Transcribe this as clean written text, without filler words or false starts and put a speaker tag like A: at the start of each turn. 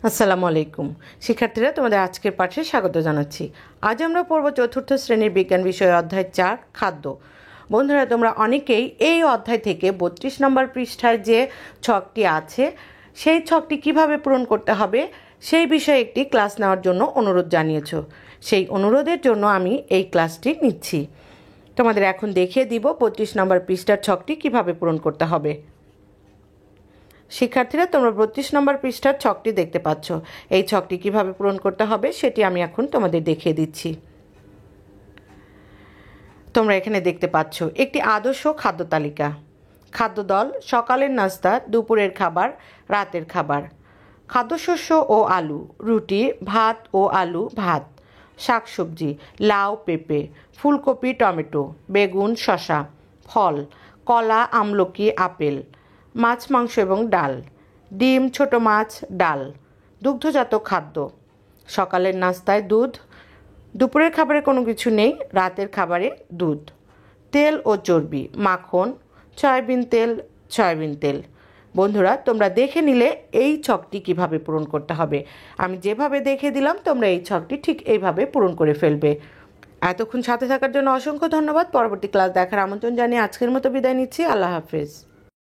A: আসসালামু আলাইকুম শিক্ষার্থীরা, তোমাদের আজকের পাঠে স্বাগত জানাচ্ছি। আজ আমরা পড়ব চতুর্থ শ্রেণীর বিজ্ঞান বিষয় অধ্যায় 4 খাদ্য। বন্ধুরা, তোমরা অনেকেই এই অধ্যায় থেকে 32 নম্বর পৃষ্ঠায় যে ছকটি আছে সেই ছকটি কিভাবে পূরণ করতে হবে সেই বিষয়ে একটি ক্লাস নেওয়ার জন্য অনুরোধ জানিয়েছো। সেই অনুরোধের জন্য আমি এই ক্লাসটি নিচ্ছি। তোমাদের এখন দেখিয়ে দিব 32 নম্বর পৃষ্ঠার ছকটি কিভাবে পূরণ করতে হবে। শিক্ষার্থীরা, তোমরা 32 নম্বর পৃষ্ঠার ছকটি দেখতে পাচ্ছ। এই ছকটি কিভাবে পূরণ করতে হবে সেটি আমি এখন তোমাদের দেখিয়ে দিচ্ছি। তোমরা এখানে দেখতে পাচ্ছ একটি আদর্শ খাদ্য তালিকা। খাদ্য দল: সকালের নাস্তা, দুপুরের খাবার, রাতের খাবার। খাদ্যশস্য ও আলু: রুটি, ভাত ও আলু ভাত। শাকসবজি: লাউ, পেঁপে, ফুলকপি, টমেটো, বেগুন, শসা। ফল: কলা, আমলকি, আপেল। মাছ, মাংস এবং ডাল। ডিম, ছোট মাছ, ডাল। দুগ্ধজাত খাদ্য: সকালের নাস্তায় দুধ, দুপুরের খাবারে কোনো কিছু নেই, রাতের খাবারে দুধ। তেল ও চর্বি: মাখন, সয়াবিন তেল। বন্ধুরা, তোমরা দেখে নিলে এই ছকটি কিভাবে পূরণ করতে হবে। আমি যেভাবে দেখে দিলাম তোমরা এই ছকটি ঠিক এইভাবে পূরণ করে ফেলবে। এতক্ষণ সাথে থাকার জন্য অসংখ্য ধন্যবাদ। পরবর্তী ক্লাস দেখার আমন্ত্রণ জানিয়ে আজকের মতো বিদায় নিচ্ছি। আল্লাহ হাফেজ।